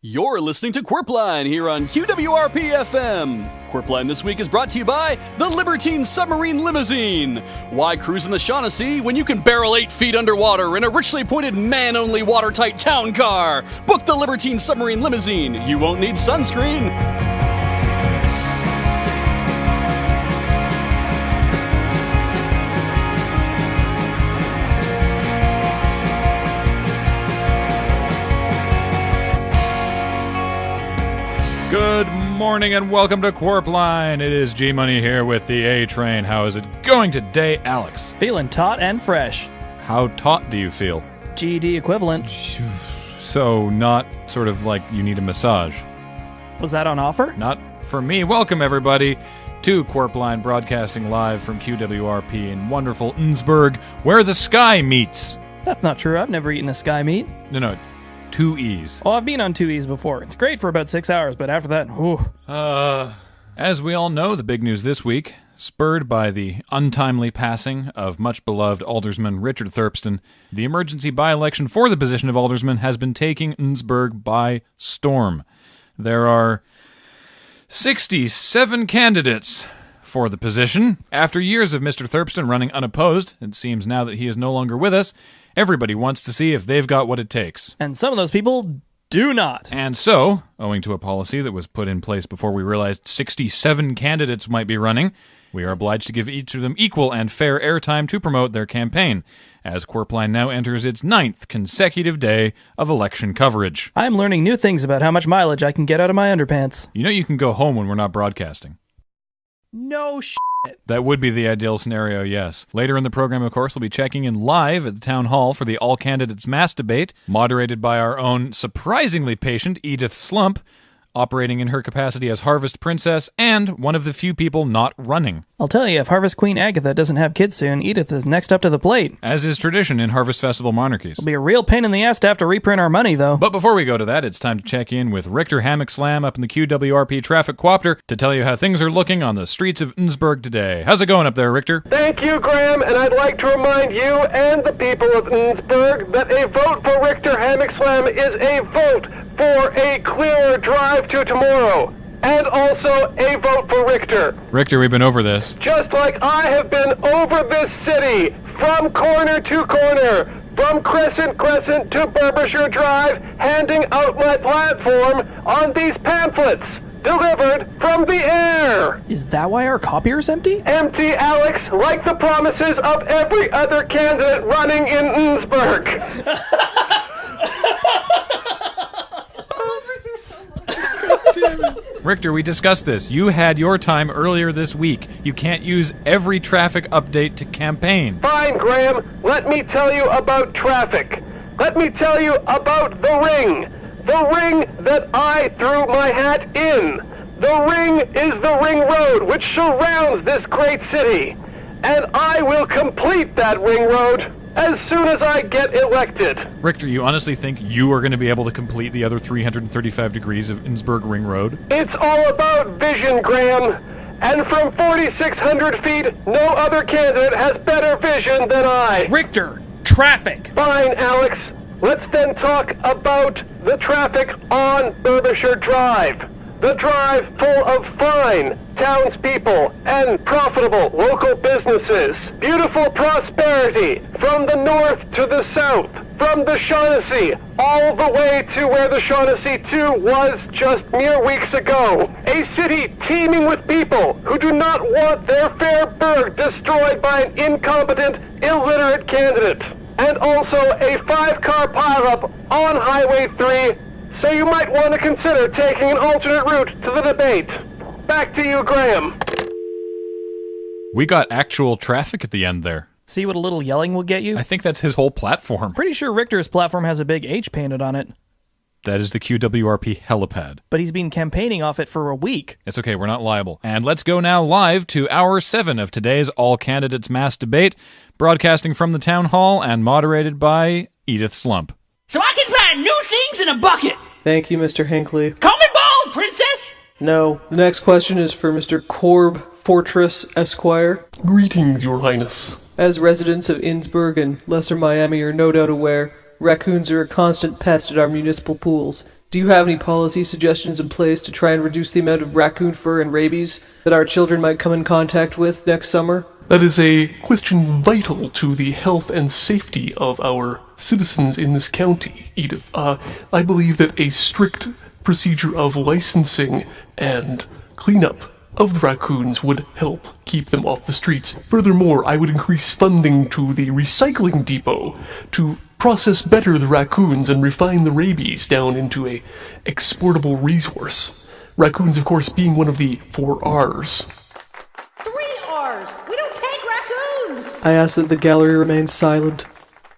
You're listening to Qwerpline here on QWRP-FM. Qwerpline this week is brought to you by the Libertine Submarine Limousine. Why cruise in the Shaughnessy when you can barrel 8 feet underwater in a richly appointed man-only watertight town car? Book the Libertine Submarine Limousine. You won't need sunscreen. Good morning and welcome to Qwerpline. It is G-Money here with the A-Train. How is it going today, Alex? Feeling taut and fresh. How taut do you feel? GED equivalent. So not sort of like you need a massage. Was that on offer? Not for me. Welcome, everybody, to Qwerpline, broadcasting live from QWRP in wonderful Innsbruck, where the sky meets. That's not true. I've never eaten a sky meat. No. 2 E's. Oh, I've been on 2 E's before. It's great for about 6 hours, but after that, whew. As we all know, the big news this week, spurred by the untimely passing of much-beloved Alderman Richard Thurpston, the emergency by-election for the position of Alderman has been taking Innsbruck by storm. There are 67 candidates for the position. After years of Mr. Thurpston running unopposed, it seems now that he is no longer with us, everybody wants to see if they've got what it takes. And some of those people do not. And so, owing to a policy that was put in place before we realized 67 candidates might be running, we are obliged to give each of them equal and fair airtime to promote their campaign, as Qwerpline now enters its 9th consecutive day of election coverage. I'm learning new things about how much mileage I can get out of my underpants. You know you can go home when we're not broadcasting. No shit. That would be the ideal scenario, yes. Later in the program, of course, we'll be checking in live at the town hall for the all-candidates mass debate, moderated by our own surprisingly patient Edith Slump, operating in her capacity as Harvest Princess and one of the few people not running. I'll tell you, if Harvest Queen Agatha doesn't have kids soon, Edith is next up to the plate. As is tradition in Harvest Festival monarchies. It'll be a real pain in the ass to have to reprint our money, though. But before we go to that, it's time to check in with Richter Hammock Slam up in the QWRP Traffic Coopter to tell you how things are looking on the streets of Innsbruck today. How's it going up there, Richter? Thank you, Graham, and I'd like to remind you and the people of Innsbruck that a vote for Richter Hammock Slam is a vote for a clearer drive to tomorrow, and also a vote for Richter. Richter, we've been over this. Just like I have been over this city, from corner to corner, from Crescent to Burbishire Drive, handing out my platform on these pamphlets, delivered from the air. Is that why our copier's empty? Empty, Alex, like the promises of every other candidate running in Innsbruck. Richter, we discussed this. You had your time earlier this week. You can't use every traffic update to campaign. Fine, Graham. Let me tell you about traffic. Let me tell you about the ring. The ring that I threw my hat in. The ring is the ring road which surrounds this great city. And I will complete that ring road as soon as I get elected. Richter, you honestly think you are going to be able to complete the other 335 degrees of Innsbruck Ring Road? It's all about vision, Graham. And from 4,600 feet, no other candidate has better vision than I. Richter, traffic. Fine, Alex. Let's then talk about the traffic on Burbishire Drive. The drive full of fine townspeople and profitable local businesses. Beautiful prosperity from the north to the south, from the Shaughnessy all the way to where the Shaughnessy 2 was just mere weeks ago. A city teeming with people who do not want their fair burg destroyed by an incompetent, illiterate candidate. And also a 5-car pileup on Highway 3, so you might want to consider taking an alternate route to the debate. Back to you, Graham. We got actual traffic at the end there. See what a little yelling will get you? I think that's his whole platform. Pretty sure Richter's platform has a big H painted on it. That is the QWRP helipad. But he's been campaigning off it for a week. It's okay, we're not liable. And let's go now live to hour 7 of today's All Candidates Mass Debate, broadcasting from the town hall and moderated by Edith Slump. So I can find new things in a bucket. Thank you, Mr. Hinckley. Call me bald, princess. No, the next question is for Mr. Corb Fortress Esquire. Greetings, your highness. As residents of Innsbruck and Lesser Miami are no doubt aware, raccoons are a constant pest at our municipal pools. Do you have any policy suggestions in place to try and reduce the amount of raccoon fur and rabies that our children might come in contact with next summer? That is a question vital to the health and safety of our citizens in this county, Edith. I believe that a strict procedure of licensing and cleanup of the raccoons would help keep them off the streets. Furthermore, I would increase funding to the recycling depot to process better the raccoons and refine the rabies down into a exportable resource. Raccoons, of course, being one of the 4 R's. 3 R's! We don't take raccoons! I ask that the gallery remain silent.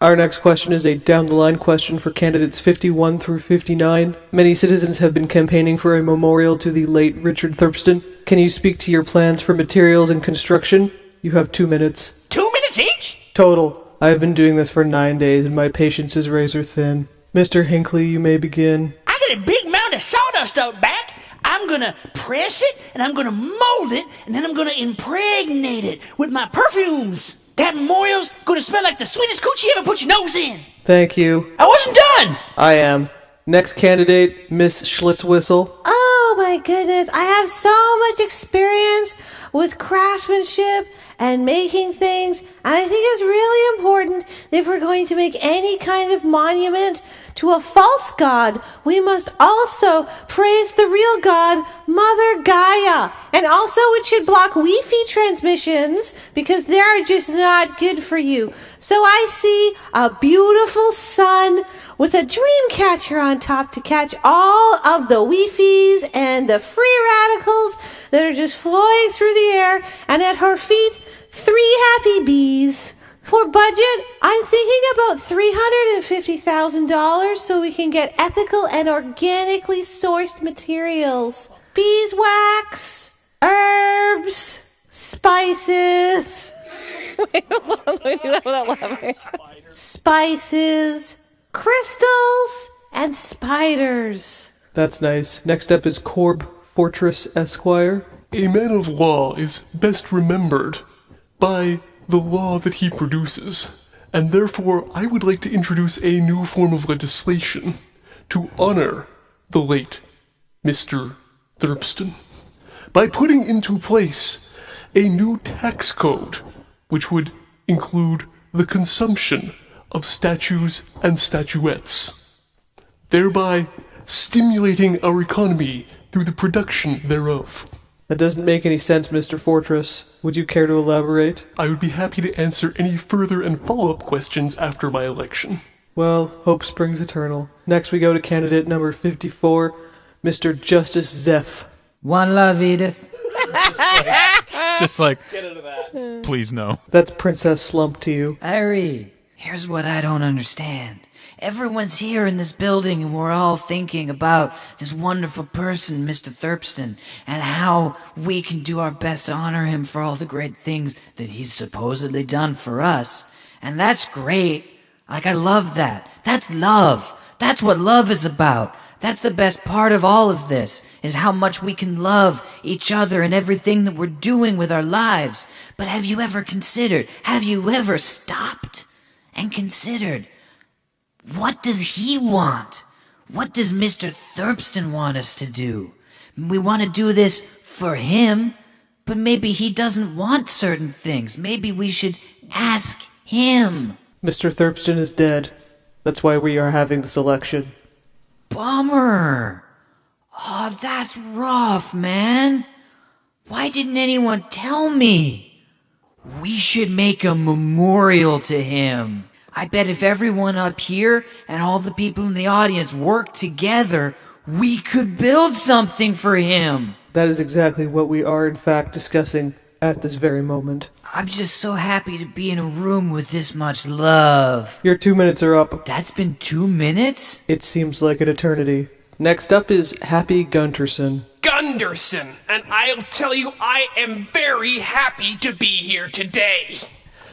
Our next question is a down-the-line question for candidates 51 through 59. Many citizens have been campaigning for a memorial to the late Richard Thurpston. Can you speak to your plans for materials and construction? You have 2 minutes. 2 minutes each? Total. I have been doing this for 9 days, and my patience is razor thin. Mr. Hinckley, you may begin. I got a big mound of sawdust out back. I'm gonna press it, and I'm gonna mold it, and then I'm gonna impregnate it with my perfumes. That memorial's gonna smell like the sweetest coochie you ever put your nose in. Thank you. I wasn't done! I am. Next candidate, Miss Schlitzwhistle. Oh my goodness, I have so much experience with craftsmanship and making things, and I think it's really important that if we're going to make any kind of monument to a false god, we must also praise the real god, Mother Gaia. And also it should block Wi-Fi transmissions because they're just not good for you. So I see a beautiful sun with a dream catcher on top to catch all of the Wi-Fis and the free radicals that are just flying through the air, and at her feet, 3 happy bees. For budget, I'm thinking about $350,000 so we can get ethical and organically sourced materials. Beeswax, herbs, spices. Wait, hold on, let me do that without laughing. Spices, crystals, and spiders. That's nice. Next up is Corb Fortress Esquire. A man of law is best remembered by the law that he produces, and therefore I would like to introduce a new form of legislation to honor the late Mr. Thurpston by putting into place a new tax code which would include the consumption of statues and statuettes, thereby stimulating our economy through the production thereof. That doesn't make any sense, Mr. Fortress. Would you care to elaborate? I would be happy to answer any further and follow-up questions after my election. Well, hope springs eternal. Next we go to candidate number 54, Mr. Justice Zeph. One love, Edith. Just like, please no. That's Princess Slump to you. Irie, here's what I don't understand. Everyone's here in this building and we're all thinking about this wonderful person, Mr. Thurpston, and how we can do our best to honor him for all the great things that he's supposedly done for us. And that's great. Like, I love that. That's love. That's what love is about. That's the best part of all of this, is how much we can love each other and everything that we're doing with our lives. But have you ever stopped and considered, what does he want? What does Mr. Thurpston want us to do? We want to do this for him, but maybe he doesn't want certain things. Maybe we should ask him. Mr. Thurpston is dead. That's why we are having this election. Bummer. Oh, that's rough, man. Why didn't anyone tell me? We should make a memorial to him. I bet if everyone up here and all the people in the audience worked together, we could build something for him. That is exactly what we are, in fact, discussing at this very moment. I'm just so happy to be in a room with this much love. Your 2 minutes are up. That's been 2 minutes? It seems like an eternity. Next up is Happy Gunterson. Gunderson, and I'll tell you, I am very happy to be here today.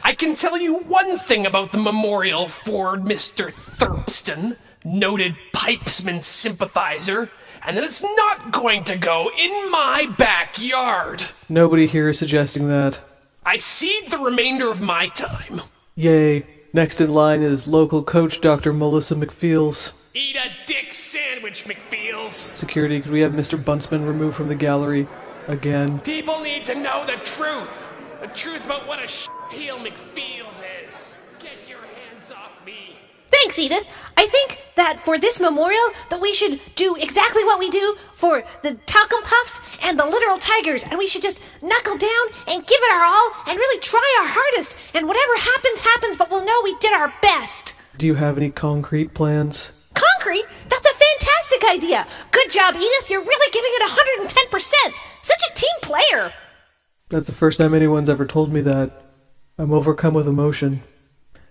I can tell you one thing about the memorial for Mr. Thurpston, noted pipesman sympathizer, and that it's not going to go in my backyard. Nobody here is suggesting that. I cede the remainder of my time. Yay. Next in line is local coach Dr. Melissa McFeels. Eat a dick sandwich, McFeels. Security, could we have Mr. Buntsman removed from the gallery again? People need to know the truth. The truth about what a heel McFeels is. Get your hands off me. Thanks, Edith. I think that for this memorial that we should do exactly what we do for the talcum puffs and the literal tigers, and we should just knuckle down and give it our all and really try our hardest, and whatever happens, happens, but we'll know we did our best. Do you have any concrete plans? Concrete? That's a fantastic idea. Good job, Edith. You're really giving it 110%. Such a team player. That's the first time anyone's ever told me that. I'm overcome with emotion.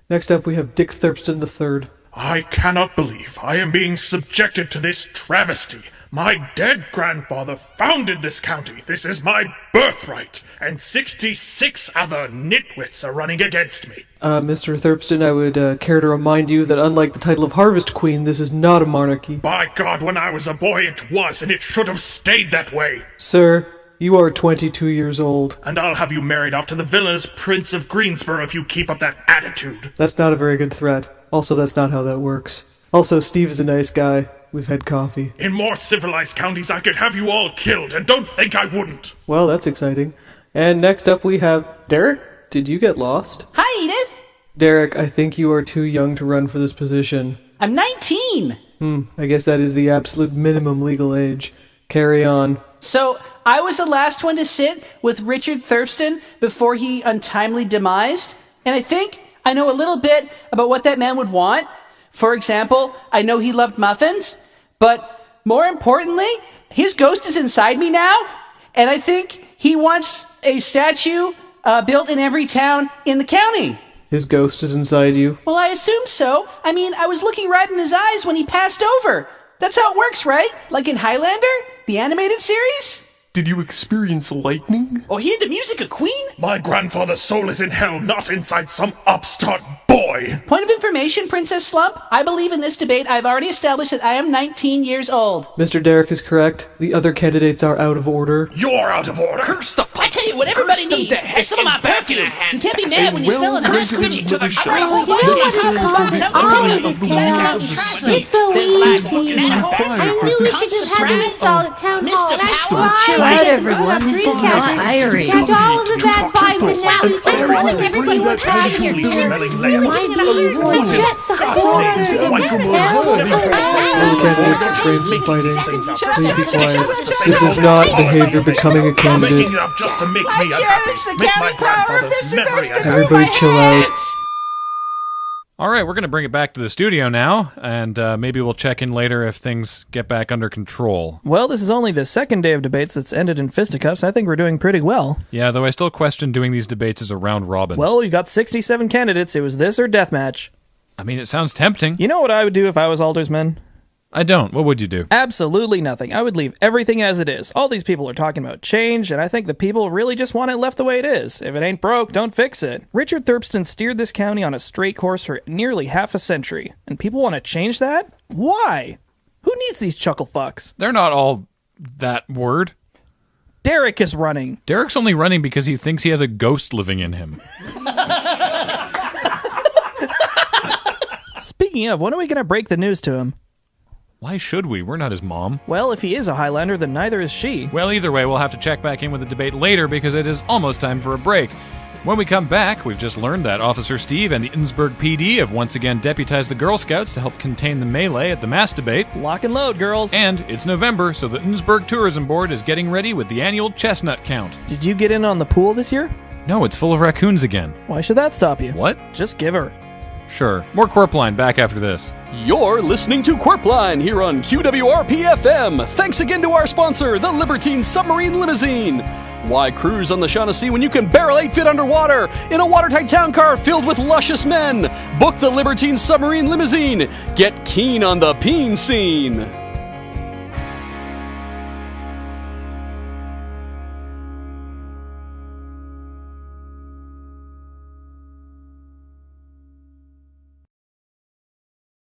Next up, we have Dick Thurpston III. I cannot believe I am being subjected to this travesty. My dead grandfather founded this county. This is my birthright. And 66 other nitwits are running against me. Mr. Thurpston, I would care to remind you that unlike the title of Harvest Queen, this is not a monarchy. By God, when I was a boy it was, and it should have stayed that way. Sir, you are 22 years old. And I'll have you married off to the villainous Prince of Greensboro if you keep up that attitude. That's not a very good threat. Also, that's not how that works. Also, Steve is a nice guy. We've had coffee. In more civilized counties I could have you all killed, and don't think I wouldn't. Well, that's exciting. And next up we have Derek. Did you get lost? Hi, Edith. Derek, I think you are too young to run for this position. I'm 19. I guess that is the absolute minimum legal age. Carry on. So, I was the last one to sit with Richard Thurpston before he untimely demised, and I think I know a little bit about what that man would want. For example, I know he loved muffins, but more importantly, his ghost is inside me now, and I think he wants a statue built in every town in the county. His ghost is inside you? Well, I assume so. I mean, I was looking right in his eyes when he passed over. That's how it works, right? Like in Highlander, the animated series? Did you experience lightning? Or hear the music of Queen? My grandfather's soul is in hell, not inside some upstart boy. Point of information, Princess Slump. I believe in this debate I've already established that I am 19 years old. Mr. Derek is correct. The other candidates are out of order. You're out of order. Curse the I tell you what everybody needs is some of my perfume. You can't be mad when you smell a nice coochie. to the show. You know what causes all of this chaos? It's the weed fiend. I knew we should have had them installed at Town Hall, and I tried. Chill out, everyone. This is not Irie. Catch all of the bad vibes, and now we can ruin everyone's bad here. My bees will just the corners and Those candidates are trained for fighting. Please be quiet. This is not behavior becoming a candidate. Making it up just to make me unhappy. Make my grandfather's memory unhappy. Everybody chill out. All right, we're going to bring it back to the studio now, and maybe we'll check in later if things get back under control. Well, this is only the second day of debates that's ended in fisticuffs. I think we're doing pretty well. Yeah, though I still question doing these debates as a round robin. Well, you got 67 candidates. It was this or deathmatch. I mean, it sounds tempting. You know what I would do if I was Aldersman? I don't. What would you do? Absolutely nothing. I would leave everything as it is. All these people are talking about change, and I think the people really just want it left the way it is. If it ain't broke, don't fix it. Richard Thurpston steered this county on a straight course for nearly half a century, and people want to change that? Why? Who needs these chuckle fucks? They're not all that word. Derek is running. Derek's only running because he thinks he has a ghost living in him. Speaking of, when are we going to break the news to him? Why should we? We're not his mom. Well, if he is a Highlander, then neither is she. Well, either way, we'll have to check back in with the debate later because it is almost time for a break. When we come back, we've just learned that Officer Steve and the Innsbruck PD have once again deputized the Girl Scouts to help contain the melee at the mass debate. Lock and load, girls. And it's November, so the Innsbruck Tourism Board is getting ready with the annual chestnut count. Did you get in on the pool this year? No, it's full of raccoons again. Why should that stop you? What? Just give her. Sure. More Qwerpline back after this. You're listening to Qwerpline here on QWRP-FM. Thanks again to our sponsor, the Libertine Submarine Limousine. Why cruise on the Shaughnessy when you can barrel 8 feet underwater in a watertight town car filled with luscious men? Book the Libertine Submarine Limousine. Get keen on the peen scene.